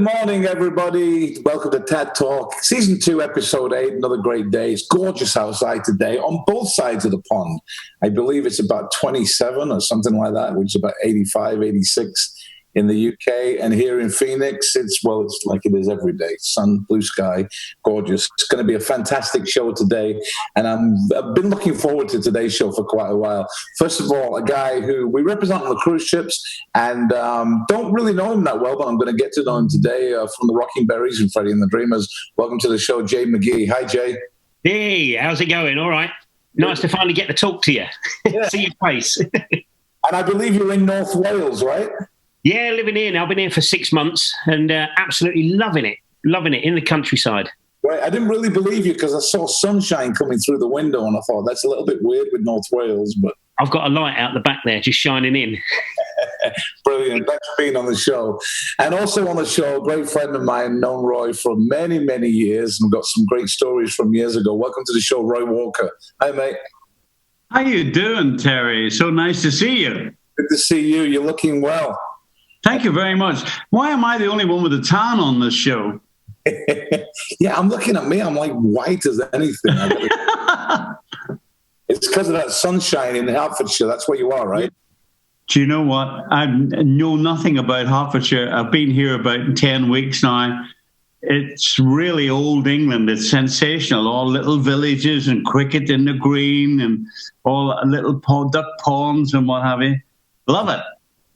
morning, everybody. Welcome to TED Talk, Season 2, Episode 8. Another great day. It's gorgeous outside today on both sides of the pond. I believe it's about 27 or something like that, which is about 85, 86 in the UK. And here in Phoenix, it's like it is every day. Sun, blue sky, gorgeous. It's going to be a fantastic show today. And I've been looking forward to today's show for quite a while. First of all, a guy who we represent on the cruise ships and don't really know him that well, but I'm going to get to know him today from the Rocking Berries and Freddie and the Dreamers. Welcome to the show, Jay McGee. Hi, Jay. Hey, how's it going? All right. Nice to finally get to talk to you. Yeah. See your face. And I believe you're in North Wales, right? Yeah, living here now. I've been here for 6 months and absolutely loving it in the countryside. Right, I didn't really believe you because I saw sunshine coming through the window and I thought that's a little bit weird with North Wales, but I've got a light out the back there just shining in. Brilliant. Thanks for being on the show. And also on the show, a great friend of mine, known Roy for many, many years and got some great stories from years ago. Welcome to the show, Roy Walker. Hi, mate. How you doing, Terry? So nice to see you. Good to see you. You're looking well. Thank you very much. Why am I the only one with a tan on this show? Yeah, I'm looking at me. I'm like white as anything. It's because of that sunshine in Hertfordshire. That's where you are, right? Do you know what? I know nothing about Hertfordshire. I've been here about 10 weeks now. It's really old England. It's sensational. All little villages and cricket in the green and all little duck ponds and what have you. Love it.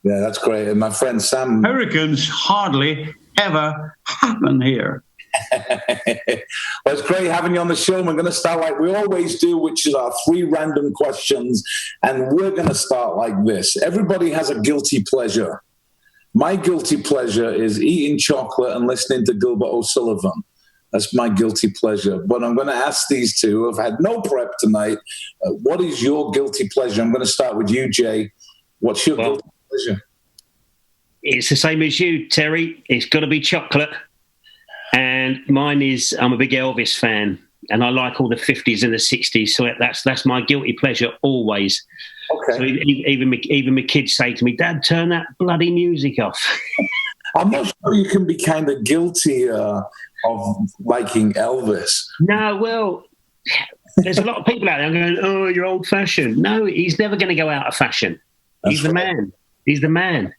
Yeah, that's great. And my friend Sam... Hurricanes hardly ever happen here. Well, it's great having you on the show. And we're going to start like we always do, which is our 3 random questions. And we're going to start like this. Everybody has a guilty pleasure. My guilty pleasure is eating chocolate and listening to Gilbert O'Sullivan. That's my guilty pleasure. But I'm going to ask these two who have had no prep tonight, what is your guilty pleasure? I'm going to start with you, Jay. What's your guilty pleasure? It's the same as you, Terry. It's got to be chocolate. And mine is, I'm a big Elvis fan, and I like all the 50s and the 60s. So that's my guilty pleasure always. Okay. So even my kids say to me, Dad, turn that bloody music off. I'm not sure you can be kind of guilty of liking Elvis. No, well, there's a lot of people out there going, oh, you're old-fashioned. No, he's never going to go out of fashion. He's the man. He's the man.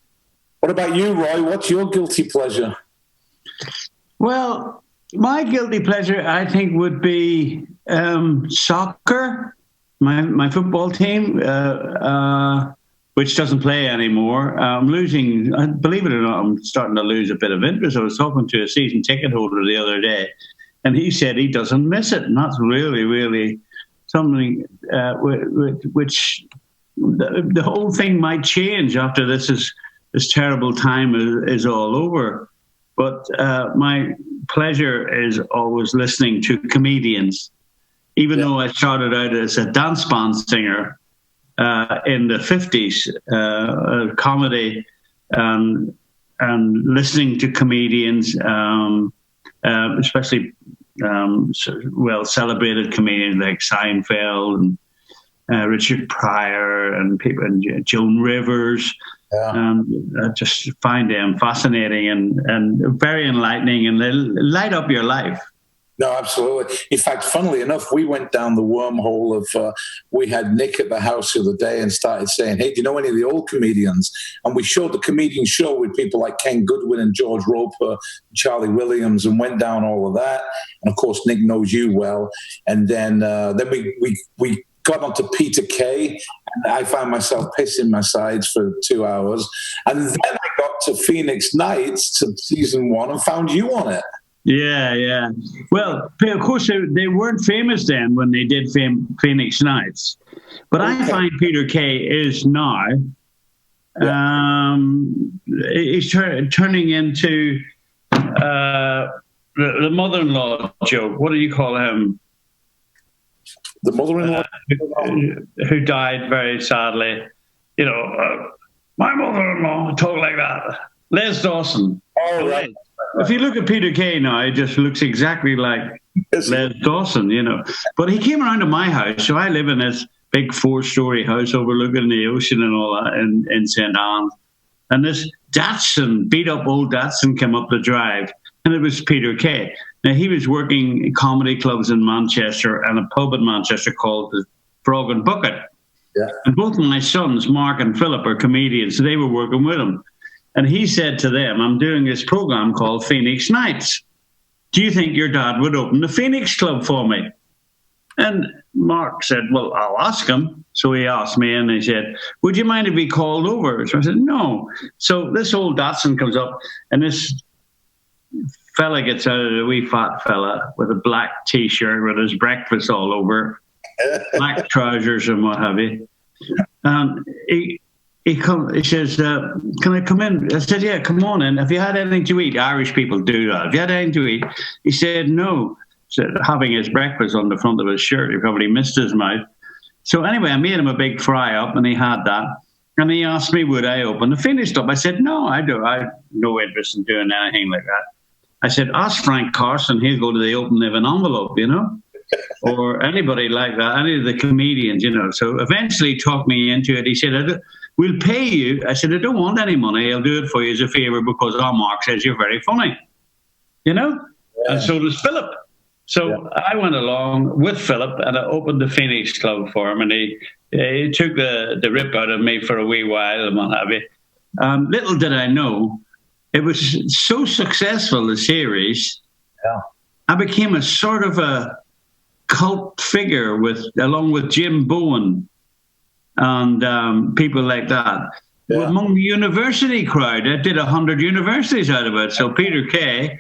What about you, Roy? What's your guilty pleasure? Well, my guilty pleasure, I think, would be soccer, my football team, which doesn't play anymore. I'm losing, believe it or not, I'm starting to lose a bit of interest. I was talking to a season ticket holder the other day, and he said he doesn't miss it. And that's really, really something which the whole thing might change after this terrible time is all over. But my pleasure is always listening to comedians. Even though I started out as a dance band singer in the 50s, comedy, and listening to comedians, especially well-celebrated comedians like Seinfeld and Richard Pryor and people, and Joan Rivers. Yeah. I just find them fascinating and very enlightening, and they light up your life. No, absolutely. In fact, funnily enough, we went down the wormhole of, we had Nick at the house the other day and started saying, hey, do you know any of the old comedians? And we showed the comedian show with people like Ken Goodwin and George Roper, Charlie Williams, and went down all of that. And of course, Nick knows you well. And then we got onto Peter Kay, and I found myself pissing my sides for 2 hours. And then I got to Phoenix Nights, to season 1, and found you on it. Yeah. Well, of course, they weren't famous then when they did Phoenix Nights. But okay. I find Peter Kay is now, he's turning into the mother-in-law joke. What do you call him? The mother-in-law? Who died very sadly. You know, my mother-in-law talked like that. Les Dawson. Oh, right. If you look at Peter Kay now, it just looks exactly like Les Dawson, you know. But he came around to my house, so I live in this big 4-story house overlooking the ocean and all that in St. Anne's. And this Datsun, beat up old Datsun, came up the drive, and it was Peter Kay. Now, he was working in comedy clubs in Manchester and a pub in Manchester called the Frog and Bucket. Yeah. And both my sons, Mark and Philip, are comedians, so they were working with him. And he said to them, I'm doing this program called Phoenix Nights. Do you think your dad would open the Phoenix Club for me? And Mark said, well, I'll ask him. So he asked me, and he said, would you mind if we called over? So I said, no. So this old Datsun comes up, and this fella gets out of it, a wee fat fella with a black T-shirt with his breakfast all over, black trousers and what have you. And he says, can I come in? I said, yeah, come on in. Have you had anything to eat? Irish people do that. Have you had anything to eat? He said, no. He said, having his breakfast on the front of his shirt. He probably missed his mouth. So anyway, I made him a big fry-up, and he had that. And he asked me, would I open the Phoenix Club? I said, no, I do. I have no interest in doing anything like that. I said, ask Frank Carson. He'll go to the open living envelope, or anybody like that, any of the comedians, So eventually he talked me into it. He said, we'll pay you. I said, I don't want any money. I'll do it for you as a favour because our Mark says you're very funny, Yeah. And so does Philip. So I went along with Philip and I opened the Phoenix Club for him, and he took the rip out of me for a wee while and what have you. Little did I know, it was so successful, the series. Yeah. I became a sort of a cult figure along with Jim Bowen and people like that. Yeah. Among the university crowd, I did 100 universities out of it. So Peter Kay,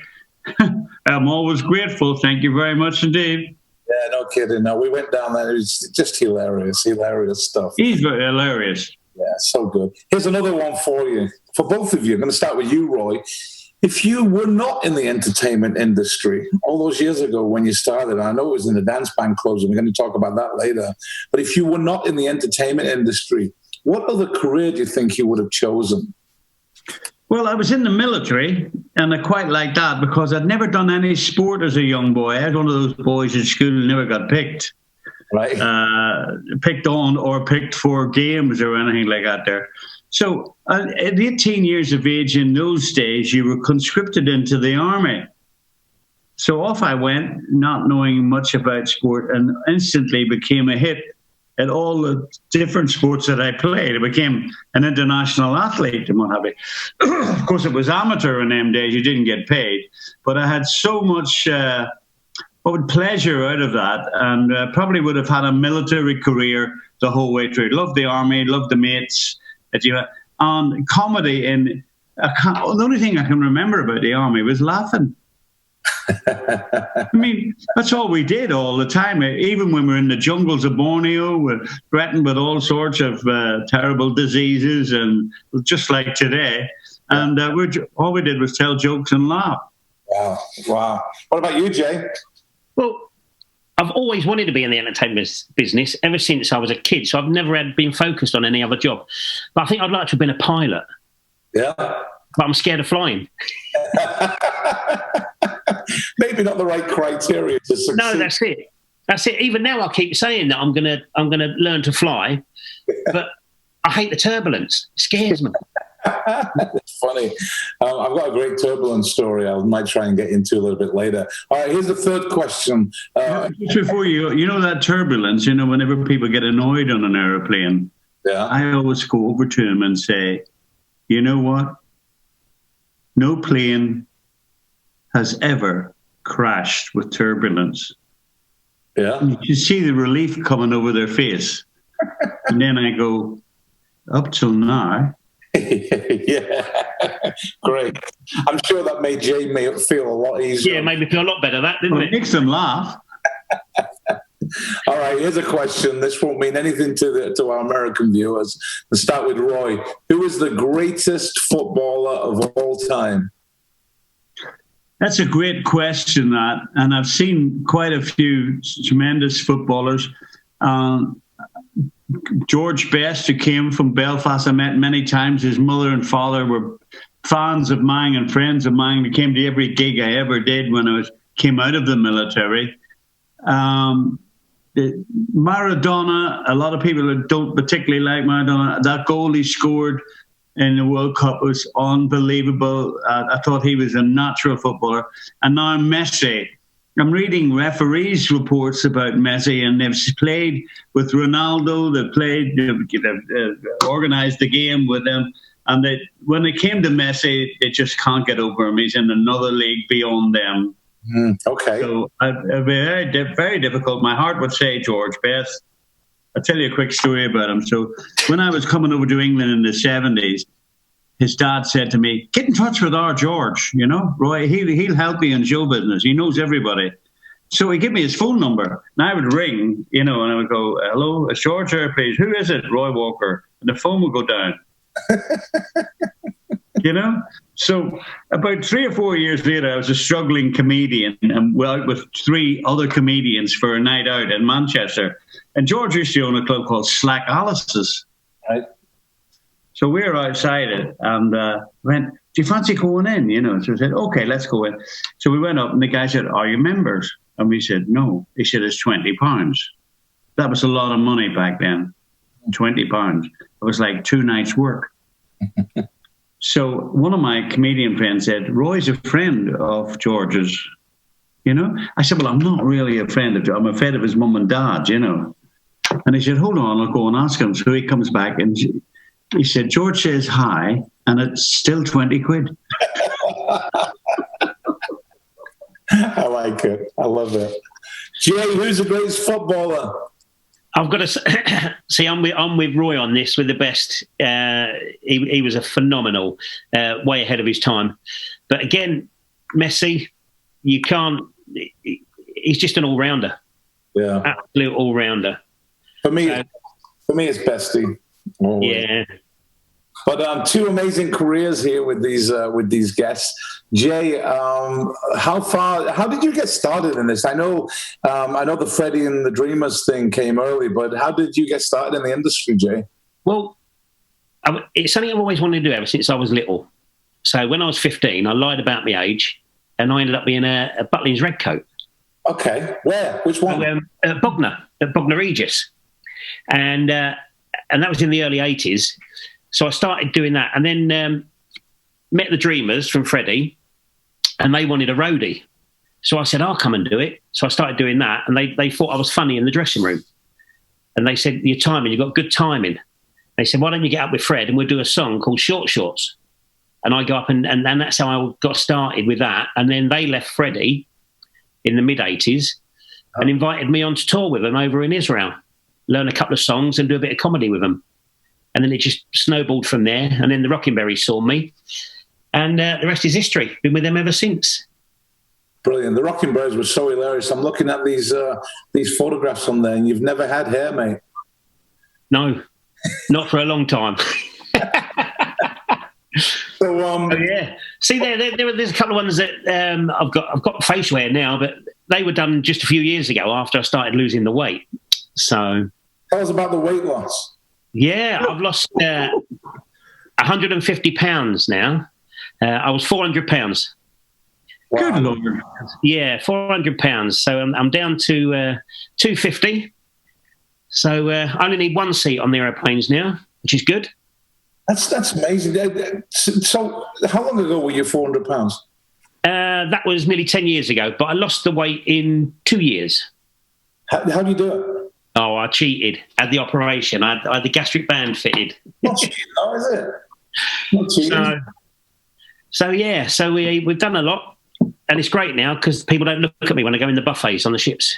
I'm always grateful. Thank you very much indeed. Yeah, no kidding. No, we went down there. It was just hilarious stuff. He's very hilarious. Yeah, so good. Here's another one for you, for both of you. I'm going to start with you, Roy. If you were not in the entertainment industry all those years ago when you started, I know it was in the dance band clubs, and we're going to talk about that later, but if you were not in the entertainment industry, what other career do you think you would have chosen? Well, I was in the military, and I quite liked that because I'd never done any sport as a young boy. I was one of those boys in school who never got picked. Right. Picked on or picked for games or anything like that there. So at 18 years of age in those days, you were conscripted into the army. So off I went, not knowing much about sport, and instantly became a hit at all the different sports that I played. I became an international athlete and what have you. Of course, it was amateur in them days. You didn't get paid. But I had so much pleasure out of that, and probably would have had a military career the whole way through. Loved the army, loved the mates. And comedy, the only thing I can remember about the army was laughing. I mean, that's all we did all the time. Even when we were in the jungles of Borneo, we're threatened with all sorts of terrible diseases, and just like today. And all we did was tell jokes and laugh. Wow. What about you, Jay? Well, I've always wanted to be in the entertainment business ever since I was a kid, so I've never been focused on any other job. But I think I'd like to have been a pilot. Yeah. But I'm scared of flying. Maybe not the right criteria to succeed. No, that's it. That's it. Even now, I keep saying that I'm gonna learn to fly, but I hate the turbulence. It scares me. It's funny. I've got a great turbulence story I might try and get into a little bit later. All right, here's the third question. Just before that turbulence, whenever people get annoyed on an airplane, I always go over to them and say, you know what? No plane has ever crashed with turbulence. Yeah. And you can see the relief coming over their face. And then I go, up till now. Yeah, great. I'm sure that made Jay feel a lot easier. Yeah, made me feel a lot better, that, didn't it? It makes them laugh. All right, here's a question. This won't mean anything to our American viewers. Let's start with Roy. Who is the greatest footballer of all time? That's a great question, and I've seen quite a few tremendous footballers. George Best, who came from Belfast, I met many times. His mother and father were fans of mine and friends of mine. They came to every gig I ever did when I came out of the military. Maradona, a lot of people don't particularly like Maradona. That goal he scored in the World Cup was unbelievable. I thought he was a natural footballer. And now Messi. I'm reading referees' reports about Messi, and they've played with Ronaldo. They've organised the game with him. And when it came to Messi, they just can't get over him. He's in another league beyond them. Okay. So very, very difficult. My heart would say George Best. I'll tell you a quick story about him. So when I was coming over to England in the 70s, his dad said to me, get in touch with our George, Roy, he'll help you in show business. He knows everybody. So he gave me his phone number, and I would ring, and I would go, hello, it's George here, please. Who is it? Roy Walker. And the phone would go down. So about 3 or 4 years later, I was a struggling comedian and out with 3 other comedians for a night out in Manchester. And George used to own a club called Slack Alice's. Right. So we were outside it and went, do you fancy going in? So I said, okay, let's go in. So we went up and the guy said, are you members? And we said, no. He said, it's £20. That was a lot of money back then. £20. It was like 2 nights' work. So one of my comedian friends said, Roy's a friend of George's. I said, well, I'm not really a friend of George. I'm a friend of his mum and dad, And he said, hold on, I'll go and ask him. So he comes back and he said, George says hi, and it's still 20 quid. I like it. I love it. Jay, who's the greatest footballer? I've got to see. I'm with Roy on this. With the best, he was a phenomenal, way ahead of his time. But again, Messi, you can't. He's just an all-rounder. Yeah, absolute all-rounder. For me, it's Bestie. Always. Yeah. But 2 amazing careers here with these guests. Jay, how did you get started in this? I know the Freddie and the Dreamers thing came early, but how did you get started in the industry, Jay? Well, it's something I've always wanted to do ever since I was little. So when I was 15, I lied about my age, and I ended up being a Butlins Redcoat. Okay, where? Which one? At Bognor Regis, and that was in the early 80s. So I started doing that, and then met the Dreamers from Freddie, and they wanted a roadie. So I said, I'll come and do it. So I started doing that, and they thought I was funny in the dressing room. And they said, your timing, you've got good timing. They said, why don't you get up with Fred and we'll do a song called Short Shorts. And I go up, and that's how I got started with that. And then they left Freddie in the mid-80s and invited me on to tour with them over in Israel, learn a couple of songs and do a bit of comedy with them. And then it just snowballed from there. And then the Rockenberries saw me. And the rest is history. Been with them ever since. Brilliant. The Rockenberries were so hilarious. I'm looking at these photographs on there, and you've never had hair, mate. No, not for a long time. So, yeah. See, there's a couple of ones that I've got facial hair now, but they were done just a few years ago after I started losing the weight. So tell us about the weight loss. Yeah, I've lost 150 pounds now. I was 400 pounds. Wow. Good Lord. Yeah, 400 pounds. So I'm down to 250. So I only need 1 seat on the aeroplanes now, which is good. That's amazing. So how long ago were you 400 pounds? That was nearly 10 years ago, but I lost the weight in 2 years. How do you do it? Oh, I cheated. Had the operation. I had the gastric band fitted. Not cheating, though, is it? Not cheating. So yeah. So we've done a lot, and it's great now because people don't look at me when I go in the buffets on the ships.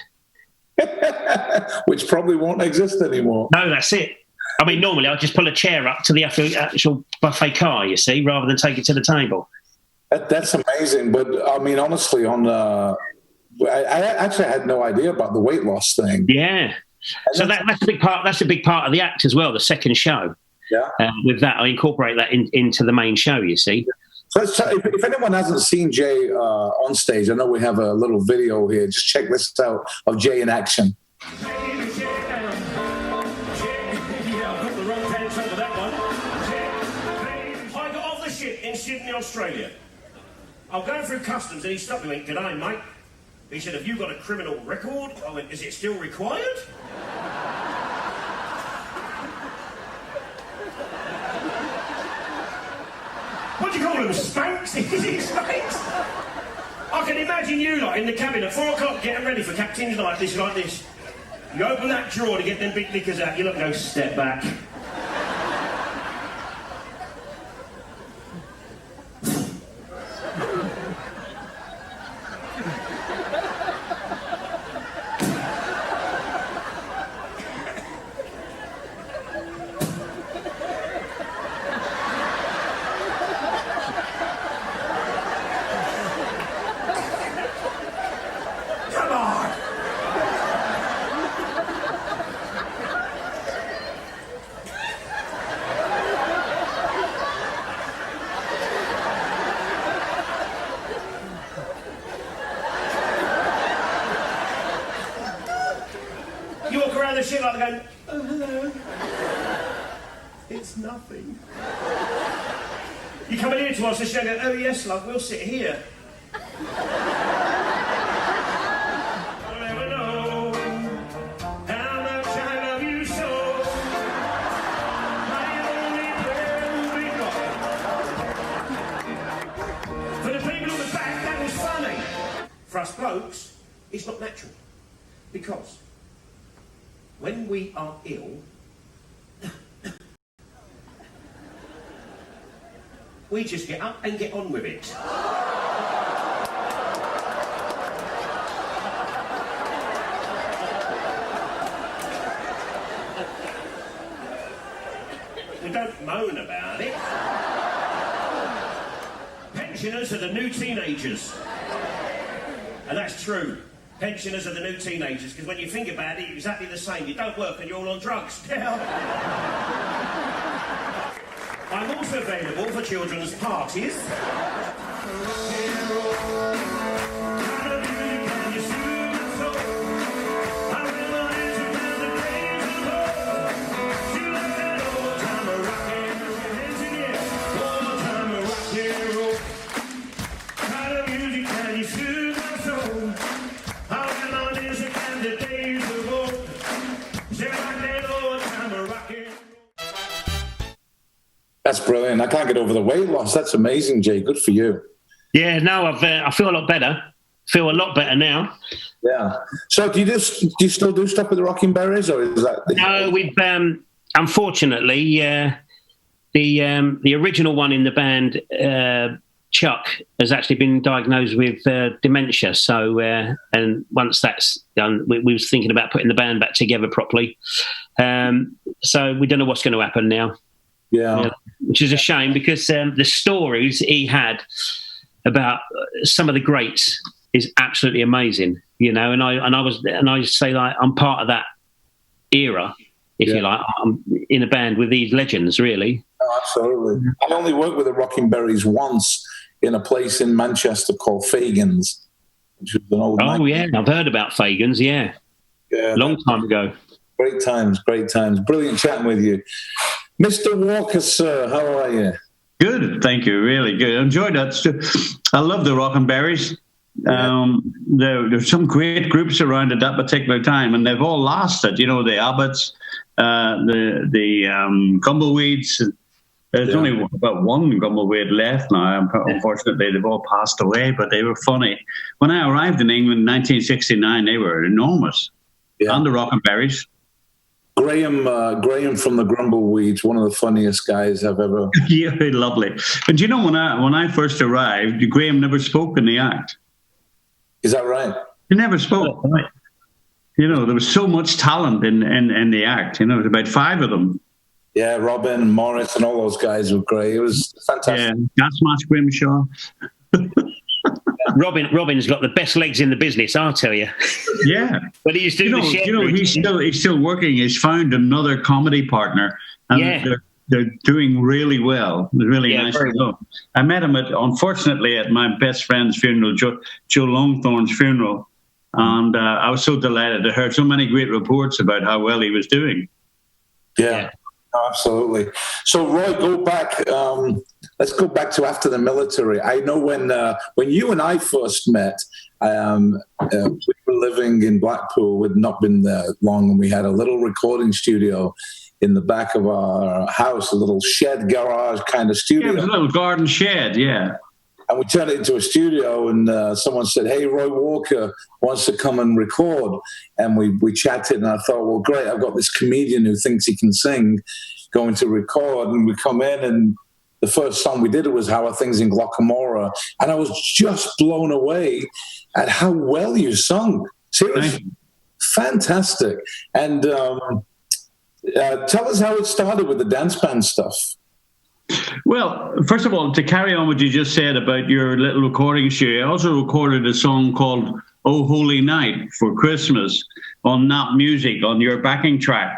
Which probably won't exist anymore. No, that's it. I mean, normally I'll just pull a chair up to the actual buffet car, you see, rather than take it to the table. That's amazing. But I mean, honestly, I actually had no idea about the weight loss thing. Yeah. So that's a big part. That's a big part of the act as well. The second show. Yeah. With that, I incorporate that into the main show. You see. So if anyone hasn't seen Jay on stage, I know we have a little video here. Just check this out of Jay in action. In Australia, I'm going through customs and he stopped me and went, "G'day, mate." He said, "Have you got a criminal record?" I went, "Is it still required?" What do you call them? Spanks? Is it Spanks? I can imagine you lot in the cabin at 4 o'clock getting ready for captain's night, this like this. You open that drawer to get them big knickers out, you look, go step back. You walk around the ship like going, oh, hello. It's nothing. You come in here to us and go, oh, yes, love, we'll sit here. I'll never know how much I love you so. My only prayer will be God. For the people on the back, that was funny. For us blokes, it's not natural. Because when we are ill, we just get up and get on with it. We don't moan about it. Pensioners are the new teenagers. And that's true. Pensioners are the new teenagers, because when you think about it, it's exactly the same. You don't work and you're all on drugs. I'm also available for children's parties. That's brilliant. I can't get over the weight loss. That's amazing, Jay. Good for you. Yeah, no, I feel a lot better. Feel a lot better now. Yeah. So do you still do stuff with the Rocking Berries, or is that? No, we've unfortunately the original one in the band, Chuck, has actually been diagnosed with dementia. So and once that's done, we was thinking about putting the band back together properly. So we don't know what's going to happen now. Yeah. Which is a shame, because the stories he had about some of the greats is absolutely amazing, you know. And I say, like, I'm part of that era, if you like. I'm in a band with these legends, really. Oh, absolutely. I only worked with the Rocking Berries once in a place in Manchester called Fagan's, which was an old. Oh yeah, I've heard about Fagan's. Yeah, long time ago. Great times. Brilliant chatting with you. Mr. Walker, sir, how are you? Good, thank you. Really good. I enjoyed that. I love the Rockin' Berries. Yeah. There's some great groups around at that particular time, and they've all lasted. You know, the Abbots, the Gumbleweeds. There's only about one Gumbleweed left now. Unfortunately, they've all passed away, but they were funny. When I arrived in England in 1969, they were enormous. Yeah. And the Rockin' Berries. Graham from the Grumbleweeds, one of the funniest guys I've ever. Yeah, lovely. But you know, when I first arrived, Graham never spoke in the act. Is that right? He never spoke. Right. You know, there was so much talent in the act. You know, there was about 5 of them. Yeah, Robin and Morris and all those guys were great. It was fantastic. Yeah, Gas Mask Grimshaw. Robin's got the best legs in the business, I'll tell you. Yeah. But he's doing he's still working. He's found another comedy partner. And they're doing really well. It's really nice to know. I met him unfortunately at my best friend's funeral, Joe Longthorne's funeral. And I was so delighted. I heard so many great reports about how well he was doing. Yeah. Oh, absolutely. So, Roy, go back. Let's go back to after the military. I know when you and I first met, we were living in Blackpool. We'd not been there long, and we had a little recording studio in the back of our house, a little shed garage kind of studio. Yeah, it was a little garden shed, yeah. And we turned it into a studio, and someone said, hey, Roy Walker wants to come and record. And we chatted, and I thought, well, great, I've got this comedian who thinks he can sing going to record. And we come in, and the first song we did was How Are Things in Glockamora? And I was just blown away at how well you sung. Seriously, fantastic. And tell us how it started with the dance band stuff. Well, first of all, to carry on what you just said about your little recording studio, I also recorded a song called Oh Holy Night for Christmas on Nap Music, on your backing track.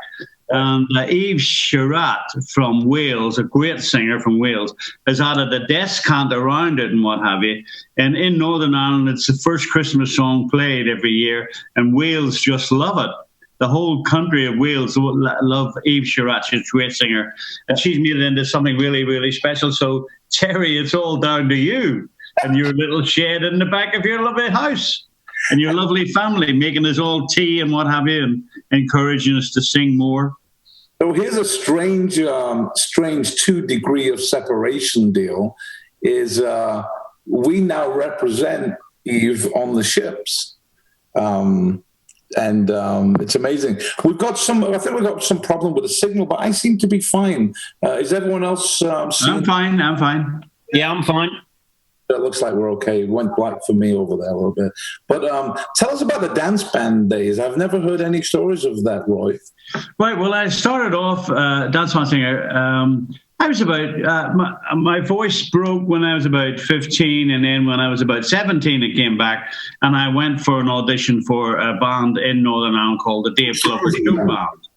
And Yves Chirac from Wales, a great singer from Wales, has added a descant around it and what have you. And in Northern Ireland, it's the first Christmas song played every year, and Wales just love it. The whole country of Wales love Yves Chirac, she's a great singer. And she's made it into something really, really special. So, Terry, it's all down to you and your little shed in the back of your lovely house. And your lovely family making us all tea and what have you, and encouraging us to sing more. So here's a strange 2-degree of separation deal. Is we now represent Eve on the ships, and it's amazing. I think we've got some problem with the signal, but I seem to be fine. Is everyone else? I'm fine. Yeah, I'm fine. It looks like we're okay. It went black for me over there a little bit. But tell us about the dance band days. I've never heard any stories of that, Roy. Right. Well, I started off dance band singer. I was about, my voice broke when I was about 15, and then when I was about 17, it came back, and I went for an audition for a band in Northern Ireland called the Dave Glover Show Band.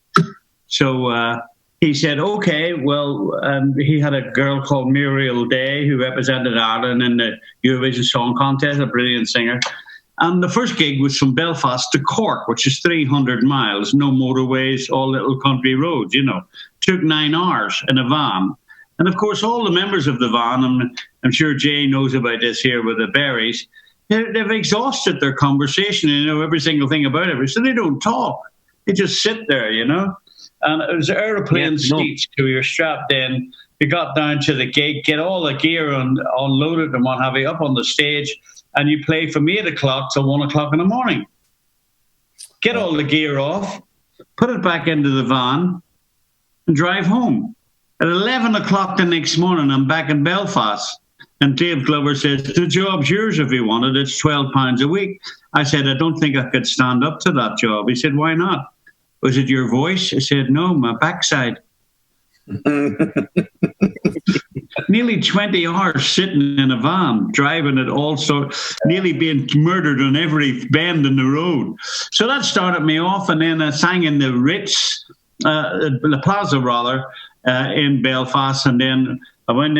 So he said, okay, well, he had a girl called Muriel Day who represented Ireland in the Eurovision Song Contest, a brilliant singer. And the first gig was from Belfast to Cork, which is 300 miles, no motorways, all little country roads, Took 9 hours in a van. And of course, all the members of the van, and I'm sure Jay knows about this here with the Berries, they've exhausted their conversation and know every single thing about it. So they don't talk. They just sit there, And it was aeroplane seats, so you're strapped in. You got down to the gig, get all the gear unloaded and what have you, up on the stage, and you play from 8 o'clock till 1 o'clock in the morning. Get all the gear off, put it back into the van, and drive home. At 11 o'clock the next morning, I'm back in Belfast. And Dave Glover says, the job's yours if you want it. It's £12 a week. I said, I don't think I could stand up to that job. He said, why not? Was it your voice? I said, no, my backside. Nearly 20 hours sitting in a van, driving it all sorts, nearly being murdered on every bend in the road. So that started me off, and then I sang in the Ritz, the Plaza rather, in Belfast, and then I went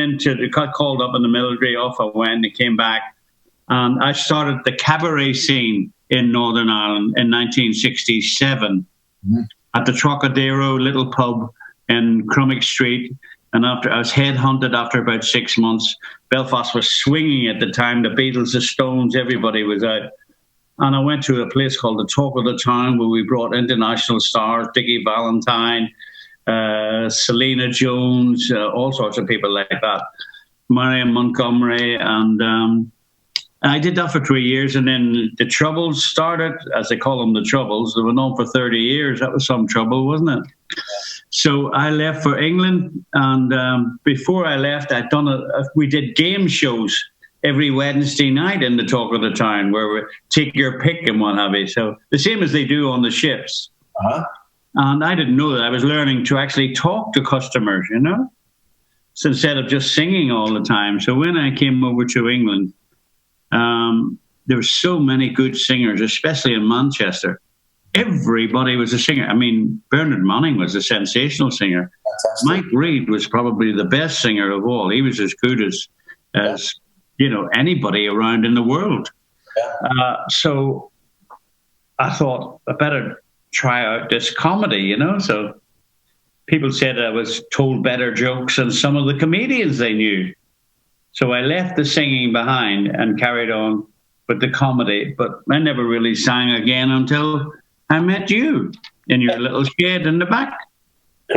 got called up in the military, off I went, and came back, and I started the cabaret scene in Northern Ireland in 1967. At the Trocadero little pub in Crummock Street. And after I was headhunted after about 6 months. Belfast was swinging at the time. The Beatles, the Stones, everybody was out. And I went to a place called the Talk of the Town, where we brought international stars, Dickie Valentine, Selena Jones, all sorts of people like that. Marion Montgomery, and I did that for 3 years, and then the Troubles started, as they call them, the Troubles. They were known for 30 years. That was some trouble, wasn't it? So I left for England, and before I left, we did game shows every Wednesday night in the Talk of the Town, where we take your pick and what have you. So the same as they do on the ships. Uh-huh. And I didn't know that. I was learning to actually talk to customers, so instead of just singing all the time. So when I came over to England, there were so many good singers, especially in Manchester. Everybody was a singer. I mean, Bernard Manning was a sensational singer. Fantastic. Mike Reid was probably the best singer of all. He was as good as anybody around in the world. Yeah. So I thought I better try out this comedy, So people said I was told better jokes than some of the comedians they knew. So I left the singing behind and carried on with the comedy, but I never really sang again until I met you in your little shed in the back.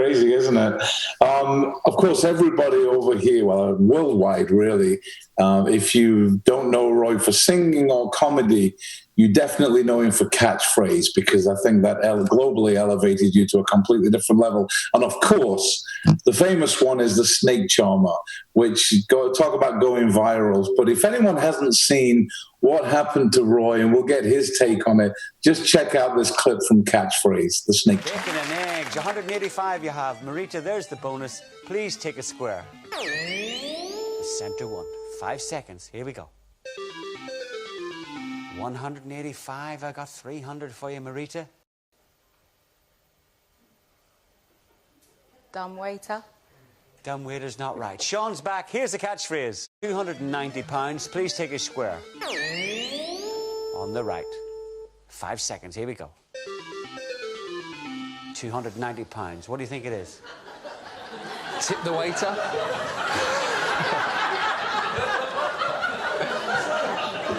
crazy, isn't it? Of course, everybody over here, well, worldwide, really, if you don't know Roy for singing or comedy, you definitely know him for catchphrase, because I think that globally elevated you to a completely different level. And of course, the famous one is the snake charmer, which talk about going viral. But if anyone hasn't seen what happened to Roy, and we'll get his take on it, just check out this clip from Catchphrase, the snake charmer. Bacon and eggs, 185 you have. Marita, there's the bonus. Please take a square. The center one. 5 seconds. Here we go. 185. I got 300 for you, Marita. Dumb waiter. Dumb waiter's not right. Sean's back. Here's the catchphrase. £290. Please take a square. On the right. 5 seconds. Here we go. £290. What do you think it is? Tip the waiter.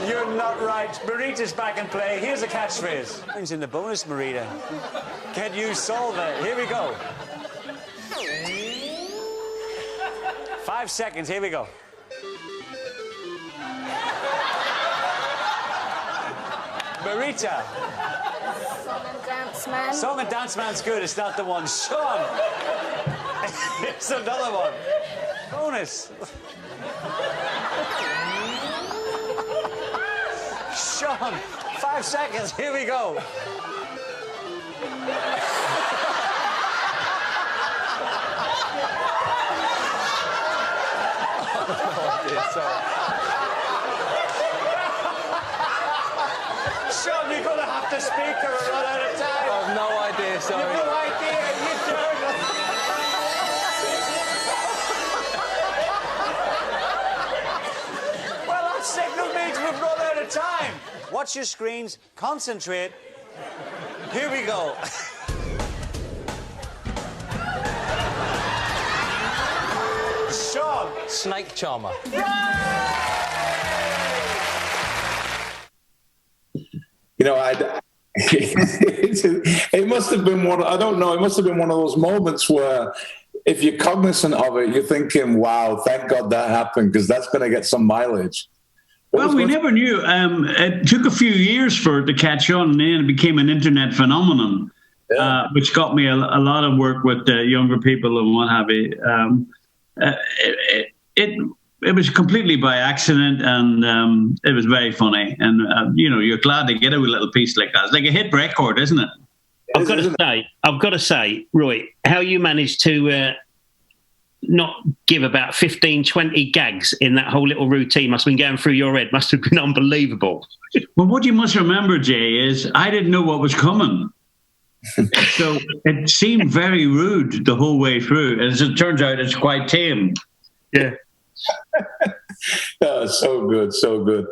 You're not right. Marita's back in play. Here's a catchphrase. Who's in the bonus, Marita? Can you solve it? Here we go. 5 seconds. Here we go. Marita. Song and dance man. Song and dance man's good. It's not the one. Sean. It's another one. Bonus. Sean, 5 seconds. Here we go. Sean, you're going to have to speak or we'll run out of time. I have no idea, sorry. You've no idea. You don't. Well, that signal means we've run out of time. Watch your screens. Concentrate. Here we go. Sean. Snake charmer. You know, it must have been one. I don't know. It must have been one of those moments where, if you're cognizant of it, you're thinking, "Wow, thank God that happened," because that's going to get some mileage. Well, we never knew. It took a few years for it to catch on, and then it became an internet phenomenon, which got me a lot of work with younger people and what have you. It was completely by accident, and it was very funny. And you're glad to get a little piece like that. It's like a hit record, isn't it? I've got to say, Roy, how you managed to not give about 15, 20 gags in that whole little routine must have been going through your head. Must have been unbelievable. Well, what you must remember, Jay, is I didn't know what was coming. So it seemed very rude the whole way through. As it turns out, it's quite tame. Yeah. So good, so good.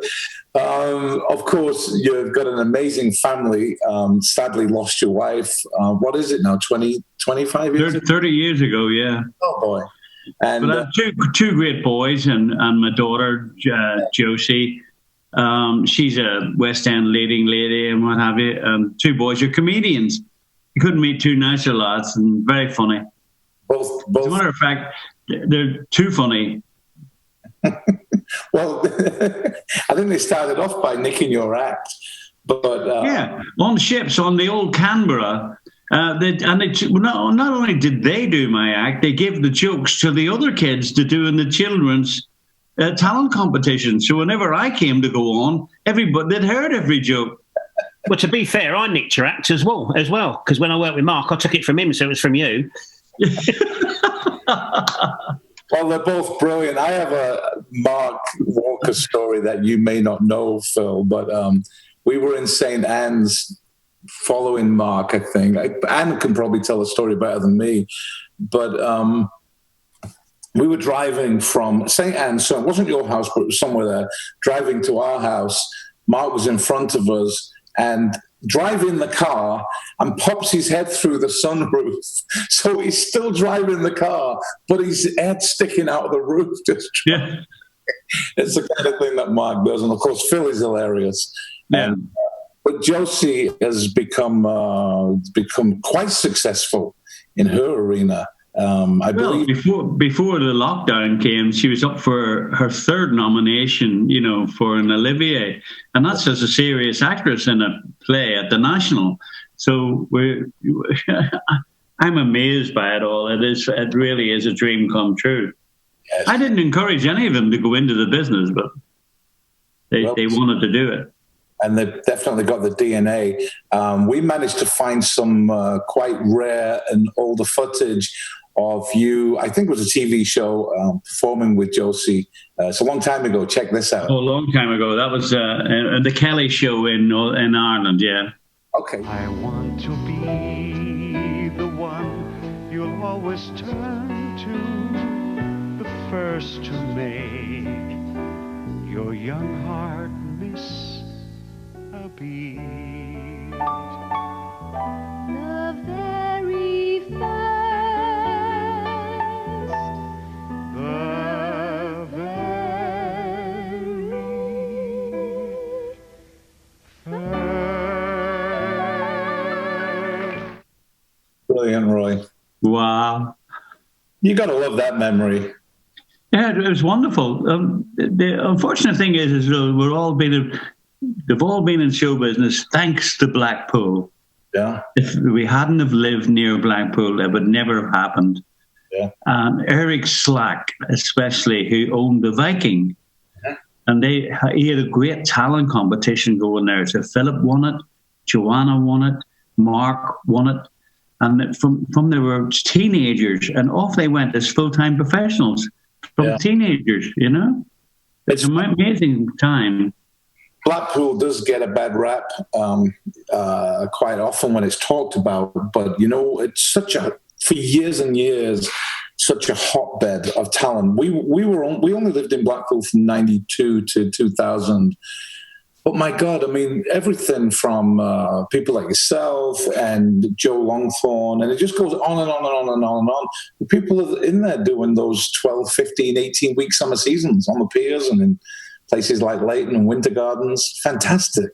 Of course, you've got an amazing family. Sadly, lost your wife. What is it now? 25 years? 30 years ago, yeah. Oh, boy. And but two great boys, and my daughter, Josie. She's a West End leading lady and what have you. Two boys are comedians. You couldn't meet two nicer lads, and very funny. Both. As a matter of fact, they're too funny. Well, I think they started off by nicking your act, but yeah, on ships on the old Canberra, not only did they do my act, they gave the jokes to the other kids to do in the children's talent competition. So whenever I came to go on, they'd heard every joke. Well, to be fair, I nicked your act as well, because when I worked with Mark, I took it from him, so it was from you. Well, they're both brilliant. I have a Mark Walker story that you may not know, Phil, but we were in St. Anne's following Mark, I think. Anne can probably tell the story better than me. But we were driving from St. Anne's, so it wasn't your house, but it was somewhere there, driving to our house. Mark was in front of us and driving the car and pops his head through the sunroof. So he's still driving the car, but his head sticking out of the roof. Yeah. It's the kind of thing that Mark does. And of course, Phil is hilarious. Yeah. But Josie has become quite successful in her arena. I believe before the lockdown came, she was up for her third nomination, for an Olivier, and that's as a serious actress in a play at the National. So I'm amazed by it all. It really is a dream come true. Yes. I didn't encourage any of them to go into the business, but they wanted to do it. And they've definitely got the DNA. We managed to find some quite rare and older footage of you. I think it was a TV show performing with Josie. It's a long time ago. Check this out. Oh, a long time ago. That was the Kelly show in Ireland, yeah. Okay. I want to be the one you'll always turn to, the first to make your young heart miss a beat. The very first. The very first. Brilliant, Roy. Wow. You got to love that memory. Yeah, it was wonderful. The unfortunate thing is they've all been in show business thanks to Blackpool. Yeah. If we hadn't have lived near Blackpool, it would never have happened. Yeah. And Eric Slack, especially, who owned the Viking, and he had a great talent competition going there. So Philip won it, Joanna won it, Mark won it, and from they were teenagers, and off they went as full-time professionals from teenagers. It's an amazing time. Blackpool does get a bad rap quite often when it's talked about, but it's for years and years, such a hotbed of talent. We only lived in Blackpool from 92 to 2000. But my God, I mean, everything from people like yourself and Joe Longthorne, and it just goes on and on and on and on and on. People are in there doing those 12, 15, 18-week summer seasons on the piers and in places like Leighton and Winter Gardens. Fantastic.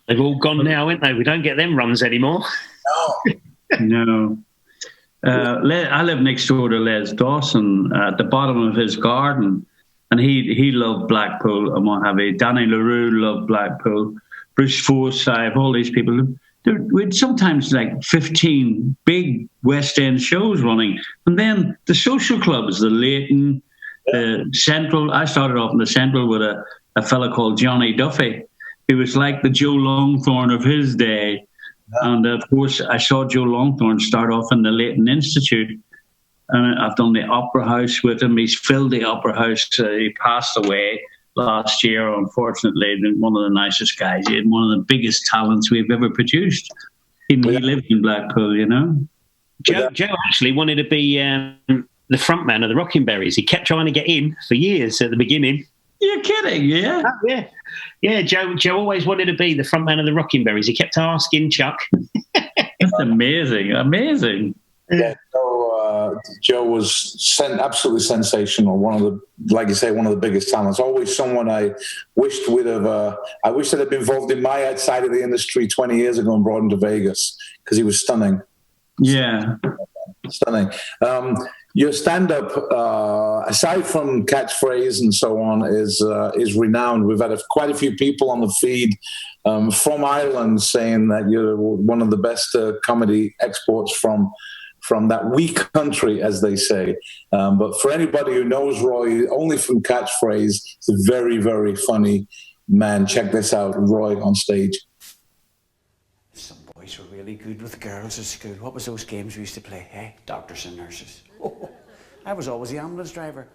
They've all gone now, haven't they? We don't get them runs anymore. No. I live next door to Les Dawson at the bottom of his garden, and he loved Blackpool and what have you. Danny LaRue loved Blackpool. Bruce Forsyth, all these people. We'd sometimes like 15 big West End shows running. And then the social clubs, the Leighton, the Central. I started off in the Central with a fella called Johnny Duffy, who was like the Joe Longthorne of his day. And of course, I saw Joe Longthorne start off in the Leighton Institute. And I've done the Opera House with him. He's filled the Opera House. He passed away last year, unfortunately. One of the nicest guys. He had one of the biggest talents we've ever produced. He lived in Blackpool, Joe actually wanted to be the front man of the Rocking Berries. He kept trying to get in for years at the beginning. You're kidding, yeah? Oh, yeah. Yeah, Joe always wanted to be the front man of the Rocking Berries. He kept asking Chuck. That's amazing. Yeah, Joe was absolutely sensational. One of the biggest talents. Always someone I wished would have. I wish that had been involved in my side of the industry 20 years ago and brought him to Vegas because he was stunning. Yeah, stunning. Your stand-up, aside from catchphrase and so on, is renowned. We've had quite a few people on the feed from Ireland saying that you're one of the best comedy exports from that weak country, as they say. But for anybody who knows Roy only from catchphrase, he's a very, very funny man. Check this out, Roy on stage. Some boys were really good with girls at school. What was those games we used to play? Hey, doctors and nurses. Oh, I was always the ambulance driver.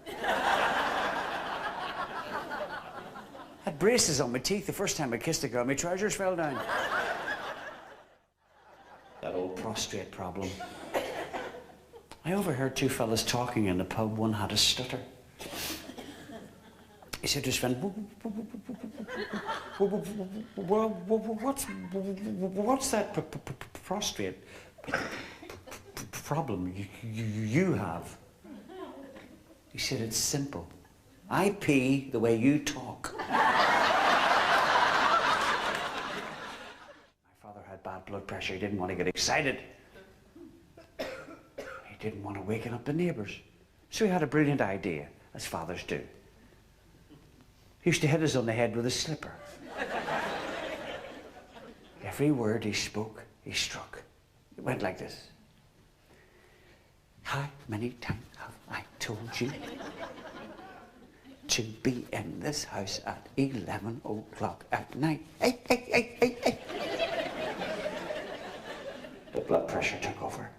Had braces on my teeth the first time I kissed a girl. My trousers fell down. That old prostrate problem. I overheard two fellas talking in the pub. One had a stutter. He said to his friend, what's that prostrate problem you have? He said, it's simple. I pee the way you talk. My father had bad blood pressure. He didn't want to get excited. didn't want to waken up the neighbours. So he had a brilliant idea, as fathers do. He used to hit us on the head with a slipper. Every word he spoke, he struck. It went like this. How many times have I told you to be in this house at 11 o'clock at night? Hey, hey, hey, hey, hey. The blood pressure took over.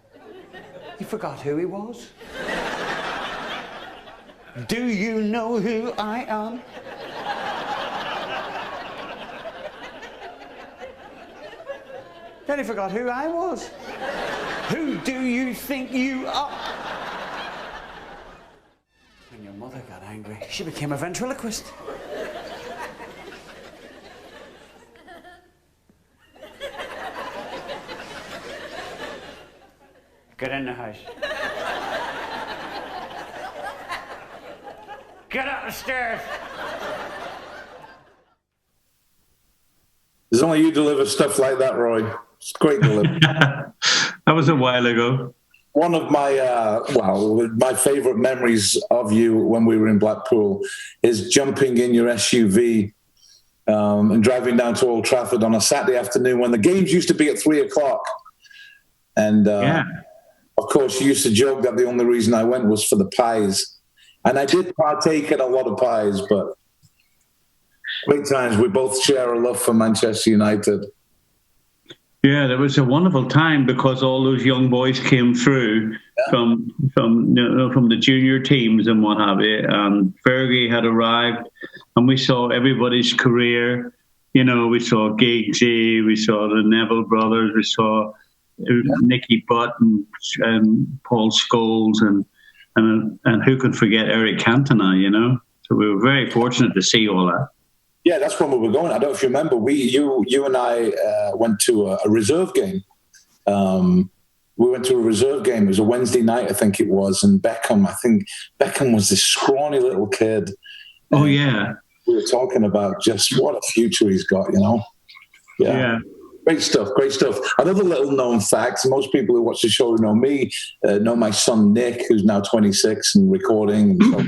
He forgot who he was. Do you know who I am? Then he forgot who I was. Who do you think you are? When your mother got angry, she became a ventriloquist. Get in the house. Get up the stairs. There's only you deliver stuff like that, Roy. It's great delivery. That was a while ago. One of my, my favourite memories of you when we were in Blackpool is jumping in your SUV and driving down to Old Trafford on a Saturday afternoon when the games used to be at 3 o'clock. And, of course, you used to joke that the only reason I went was for the pies. And I did partake in a lot of pies, but great times. We both share a love for Manchester United. Yeah, there was a wonderful time because all those young boys came through from the junior teams and what have you. And Fergie had arrived, and we saw everybody's career. You know, we saw Giggsy, we saw the Neville brothers, we saw Nicky Butt and Paul Scholes, and who could forget Eric Cantona? You know, so we were very fortunate to see all that. Yeah, that's when we were going. I don't know if you remember. You and I went to a reserve game. We went to a reserve game. It was a Wednesday night, I think it was. And Beckham was this scrawny little kid. Oh, yeah. We were talking about just what a future he's got, you know? Yeah. Great stuff, great stuff. Another little known fact, most people who watch the show who know me know my son Nick, who's now 26 and recording and so.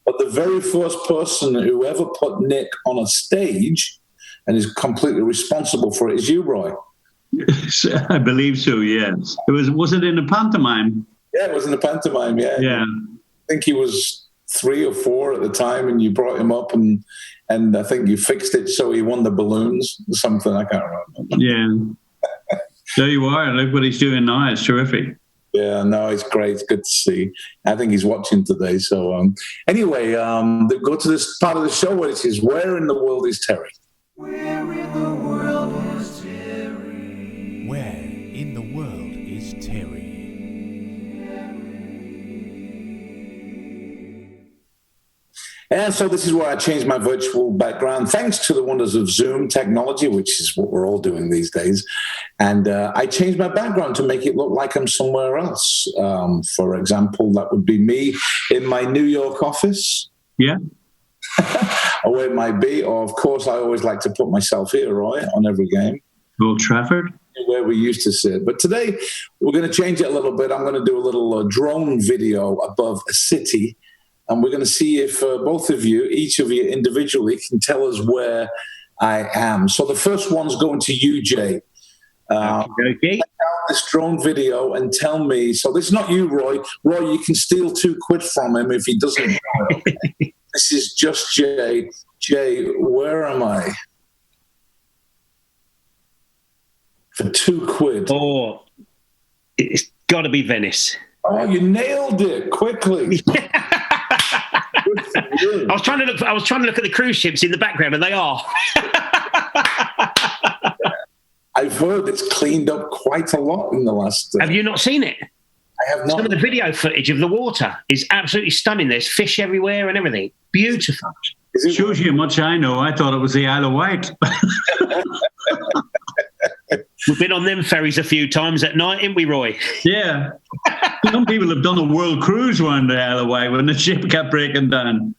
But the very first person who ever put Nick on a stage and is completely responsible for it is you, Roy. I believe so, yes. Was it in a pantomime? Yeah, it was in a pantomime, yeah. Yeah. I think he was 3 or 4 at the time, and you brought him up, and I think you fixed it so he won the balloons or something. I can't remember. Yeah. There you are. Look what he's doing now. It's terrific. Yeah, no, it's great. It's good to see. I think he's watching today. So anyway, go to this part of the show where it says, where in the world is Terry? Where in the world is Terry? Where in the world is Terry? And so this is where I changed my virtual background, thanks to the wonders of Zoom technology, which is what we're all doing these days. And I changed my background to make it look like I'm somewhere else. For example, that would be me in my New York office. Yeah. Or where it might be. Or, of course, I always like to put myself here, Roy, on every game. Old Trafford. Where we used to sit. But today, we're going to change it a little bit. I'm going to do a little drone video above a city. And we're going to see if both of you, each of you individually, can tell us where I am. So the first one's going to you, Jay. Okay. Check out this drone video and tell me. So this is not you, Roy. Roy, you can steal £2 from him if he doesn't know. Okay? This is just Jay. Jay, where am I? For £2. Oh, it's got to be Venice. Oh, you nailed it quickly. I was trying to look at the cruise ships in the background, and they are. I've heard it's cleaned up quite a lot in the last. Have you not seen it? I have not. Some of the video footage of the water is absolutely stunning. There's fish everywhere and everything. Beautiful. It shows you how much I know. I thought it was the Isle of Wight. We've been on them ferries a few times at night, haven't we, Roy? Yeah. Some people have done a world cruise around the Isle of Wight when the ship kept breaking down.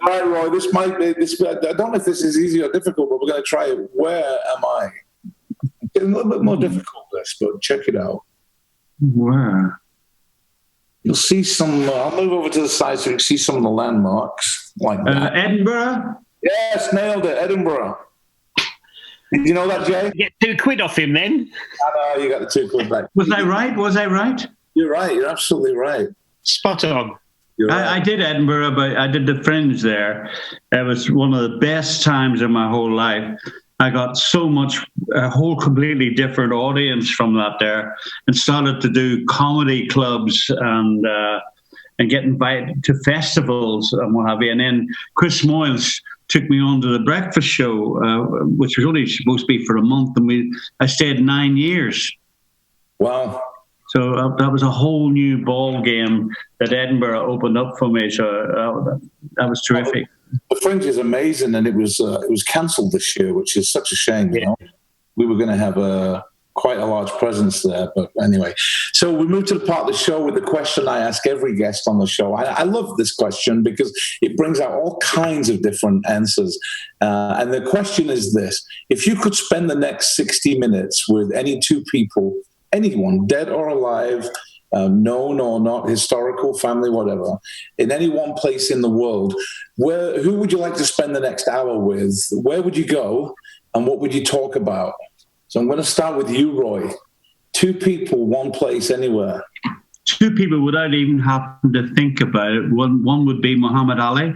All right, Roy, this might be, I don't know if this is easy or difficult, but we're going to try it. Where am I? It's a little bit more difficult, this, but check it out. Where? You'll see some. I'll move over to the side so you can see some of the landmarks like that. Edinburgh? Yes, nailed it. Edinburgh. Did you know that, Jay? Get £2 off him then. I know, you got the £2 back. Was I right? You're right. You're absolutely right. Spot on. You're right. I did Edinburgh, but I did the Fringe there. It was one of the best times of my whole life. I got so much, a whole completely different audience from that there, and started to do comedy clubs and get invited to festivals and what have you. And then Chris Moyles took me on to the breakfast show, which was only supposed to be for a month, and I stayed 9 years. Wow. So that was a whole new ball game that Edinburgh opened up for me. So that was terrific. The Fringe is amazing, and it was cancelled this year, which is such a shame. You know, we were going to have quite a large presence there, but anyway. So we move to the part of the show with the question I ask every guest on the show. I love this question because it brings out all kinds of different answers. And the question is this: if you could spend the next 60 minutes with any two people, anyone, dead or alive, known or not, historical, family, whatever, in any one place in the world, who would you like to spend the next hour with? Where would you go, and what would you talk about? So I'm going to start with you, Roy. Two people, one place, anywhere. Two people without even having to think about it. One would be Muhammad Ali,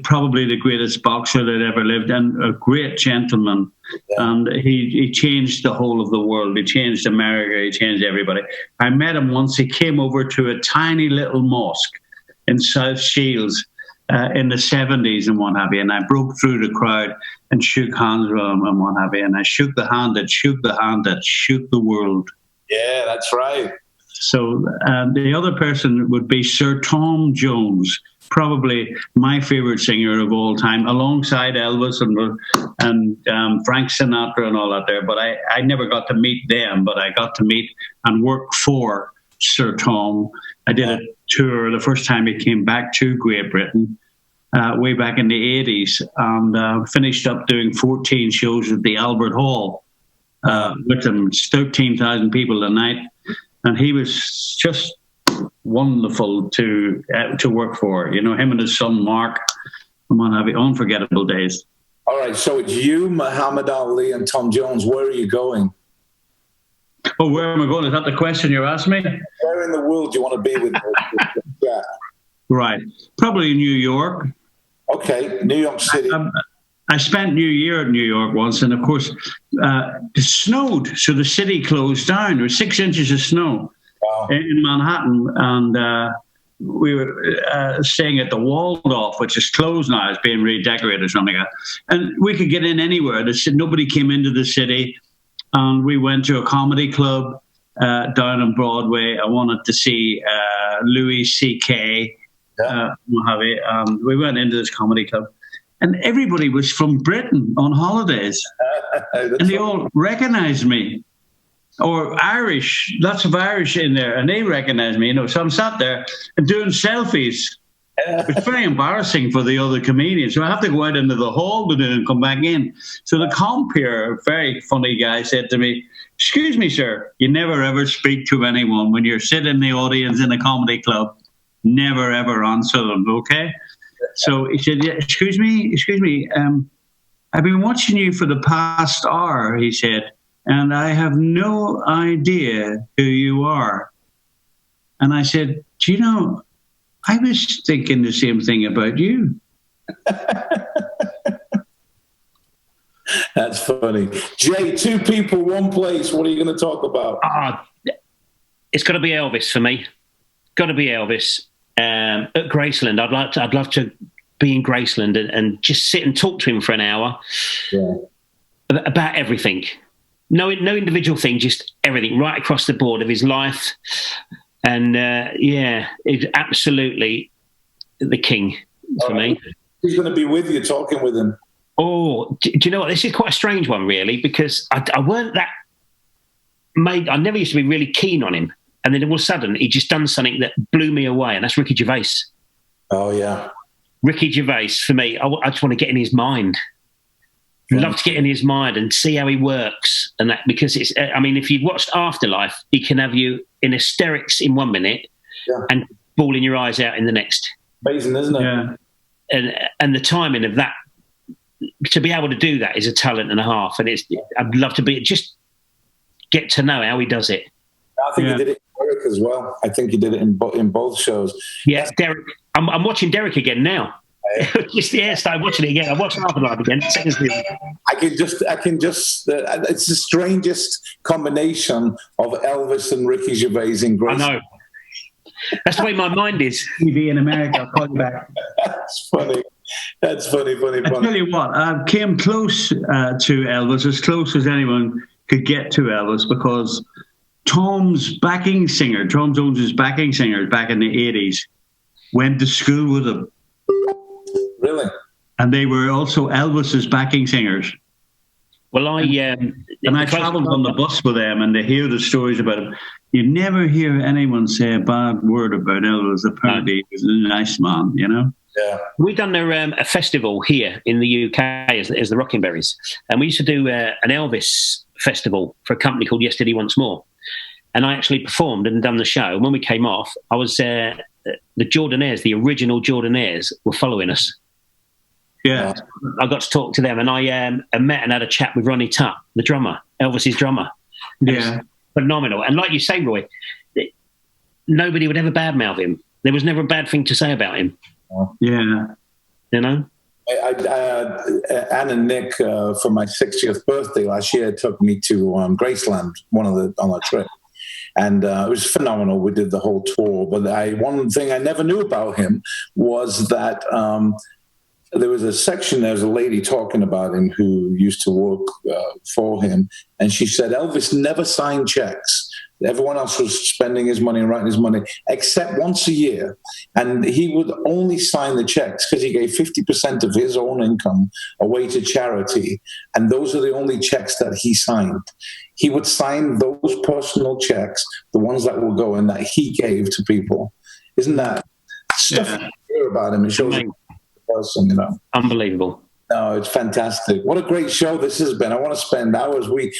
probably the greatest boxer that ever lived, and a great gentleman. Yeah. And he changed the whole of the world. He changed America. He changed everybody. I met him once. He came over to a tiny little mosque in South Shields in the 70s and what have you. And I broke through the crowd and shook hands with him and what have you. And I shook the hand that shook the world. Yeah, that's right. So the other person would be Sir Tom Jones, probably my favorite singer of all time, alongside Elvis and Frank Sinatra and all that there. But I never got to meet them, but I got to meet and work for Sir Tom. I did a tour the first time he came back to Great Britain, way back in the 80s, and finished up doing 14 shows at the Albert Hall with him. It's 13,000 people a night. And he was just wonderful to work for. You know, him and his son Mark, and what have you, unforgettable days. All right, so it's you, Muhammad Ali, and Tom Jones. Where are you going? Oh, where am I going? Is that the question you're asking me? Where in the world do you want to be with yeah. Right, probably New York. Okay, New York City. I spent New Year in New York once, and of course, it snowed, so the city closed down. There was 6 inches of snow in Manhattan, and we were staying at the Waldorf, which is closed now. It's being redecorated or something like that. And we could get in anywhere. Nobody came into the city, and we went to a comedy club down on Broadway. I wanted to see Louis C.K. We went into this comedy club. And everybody was from Britain on holidays. And they all recognized me. Or Irish, lots of Irish in there, and they recognized me, you know. So I'm sat there and doing selfies. It's very embarrassing for the other comedians. So I have to go out into the hall to do and come back in. So the compere, a very funny guy, said to me, "Excuse me, sir, you never ever speak to anyone when you're sitting in the audience in a comedy club. Never ever answer them, okay?" So he said, "Yeah, excuse me. I've been watching you for the past hour," he said, "and I have no idea who you are." And I said, "Do you know, I was thinking the same thing about you." That's funny. Jay, two people, one place. What are you going to talk about? It's got to be Elvis for me. Got to be Elvis. At Graceland, I'd love to be in Graceland and just sit and talk to him for an hour about everything. No individual thing, just everything right across the board of his life. And it's absolutely the king for me. He's going to be with you, talking with him. Oh, do you know what? This is quite a strange one, really, because I weren't that made. I never used to be really keen on him. And then all of a sudden, he just done something that blew me away, and that's Ricky Gervais. Oh, yeah. Ricky Gervais, for me, I just want to get in his mind. I'd love to get in his mind and see how he works, and that, because it's. I mean, if you've watched Afterlife, he can have you in hysterics in 1 minute and bawling your eyes out in the next. Amazing, isn't it? Yeah. And the timing of that, to be able to do that is a talent and a half. And I'd love to just get to know how he does it. I think he did it in Derek as well. I think he did it in both shows. Yeah, Derek. I'm watching Derek again now. Started watching it again. I'm watching Afterlife again. Second season. I can just. It's the strangest combination of Elvis and Ricky Gervais in Grace. I know. That's the way my mind is. TV in America, I'll call you back. That's funny. That's funny. I tell you what, I came close to Elvis, as close as anyone could get to Elvis, because Tom Jones's backing singers back in the 80s went to school with him. Really? And they were also Elvis's backing singers. Well, I traveled on the bus with them, and they hear the stories about him. You never hear anyone say a bad word about Elvis. Apparently, he was a nice man, you know? Yeah. We've done a festival here in the UK as the Rocking Berries. And we used to do an Elvis festival for a company called Yesterday Once More. And I actually performed and done the show. And when we came off, I was the Jordanaires, the original Jordanaires, were following us. Yeah. I got to talk to them, and I met and had a chat with Ronnie Tutt, the drummer, Elvis's drummer. Yeah. Phenomenal. And like you say, Roy, nobody would ever badmouth him. There was never a bad thing to say about him. Yeah. You know? Anne and Nick, for my 60th birthday last year, took me to Graceland, on a trip. And it was phenomenal. We did the whole tour. But one thing I never knew about him was that there was a section, there was a lady talking about him who used to work for him. And she said Elvis never signed checks. Everyone else was spending his money and writing his money, except once a year. And he would only sign the checks because he gave 50% of his own income away to charity. And those are the only checks that he signed. He would sign those personal checks, the ones that will go in, that he gave to people. Isn't that stuff you hear about him? It shows you the person, you know. Unbelievable. No, it's fantastic. What a great show this has been. I want to spend hours. We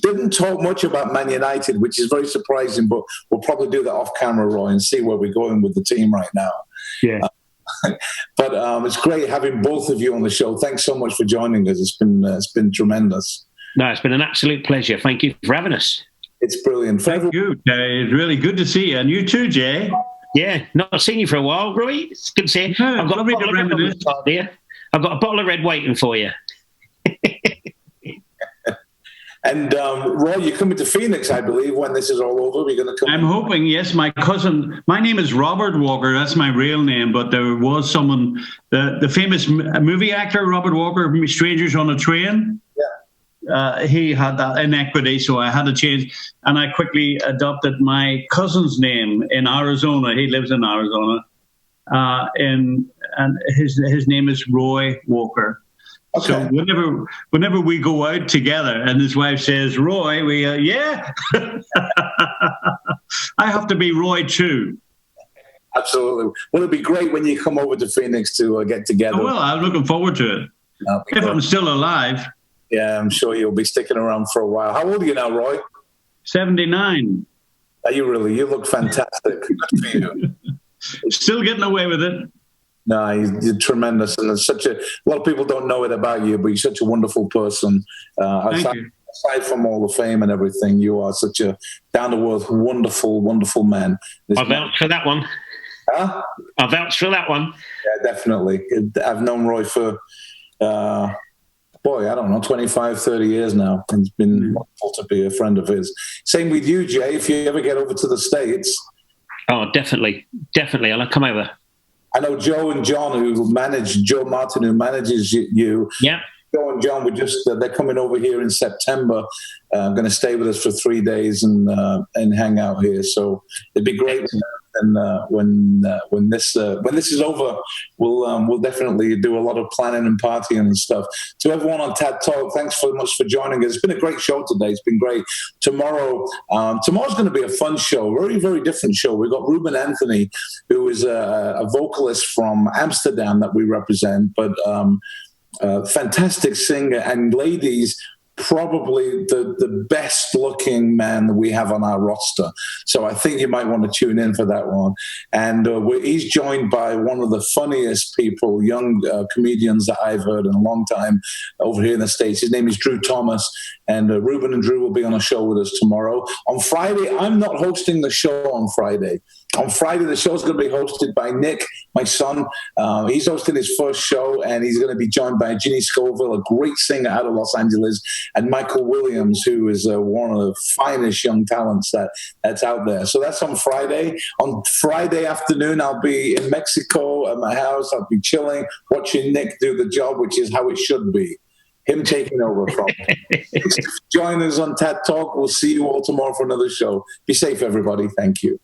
didn't talk much about Man United, which is very surprising, but we'll probably do that off camera, Roy, and see where we're going with the team right now. Yeah. But it's great having both of you on the show. Thanks so much for joining us. It's been tremendous. No, it's been an absolute pleasure. Thank you for having us. It's brilliant. Thank you. It's really good to see you. And you too, Jay. Yeah, not seen you for a while, Roy. It's good to see you. I've got a bottle of red waiting for you. And Roy, you're coming to Phoenix, I believe, when this is all over. We're going to come. I'm hoping, yes. My cousin, my name is Robert Walker. That's my real name. But there was someone, the famous movie actor, Robert Walker, Strangers on a Train. Yeah. He had that inequity, so I had to change. And I quickly adopted my cousin's name in Arizona. He lives in Arizona. And his name is Roy Walker. Okay. So whenever we go out together and his wife says Roy, we I have to be Roy too. Absolutely. Well, it'd be great when you come over to Phoenix to get together. Well, I'm looking forward to it. If I'm still alive. Yeah, I'm sure you'll be sticking around for a while. How old are you now, Roy? 79. Are you really? You look fantastic. Good for you. Still getting away with it. No, you're tremendous, and there's a lot of people don't know it about you, but you're such a wonderful person. Aside from all the fame and everything, you are such a down-to-earth, wonderful, wonderful man. I vouch for that one. Huh? I vouch for that one. Yeah, definitely. I've known Roy for, I don't know, 25, 30 years now. And it's been wonderful to be a friend of his. Same with you, Jay. If you ever get over to the States. Oh, definitely. Definitely. I'll come over. I know Joe and John, Joe Martin, who manages you. Yeah. Joe and John they're coming over here in September. Going to stay with us for 3 days and hang out here. So it'd be great. And when this is over, we'll definitely do a lot of planning and partying and stuff. To everyone on Tad Talk, thanks so much for joining us. It's been a great show today. It's been great. Tomorrow's going to be a fun show, very, very different show. We've got Ruben Anthony, who is a vocalist from Amsterdam that we represent, but fantastic singer, and ladies, probably the best looking man that we have on our roster. So I think you might want to tune in for that one. And he's joined by one of the funniest people, young comedians that I've heard in a long time over here in the States. His name is Drew Thomas. And Ruben and Drew will be on a show with us tomorrow. On Friday, I'm not hosting the show on Friday. On Friday, the show's going to be hosted by Nick, my son. He's hosting his first show, and he's going to be joined by Ginny Scoville, a great singer out of Los Angeles, and Michael Williams, who is one of the finest young talents that's out there. So that's on Friday. On Friday afternoon, I'll be in Mexico at my house. I'll be chilling, watching Nick do the job, which is how it should be. Him taking over from me. Join us on TAT Talk. We'll see you all tomorrow for another show. Be safe, everybody. Thank you.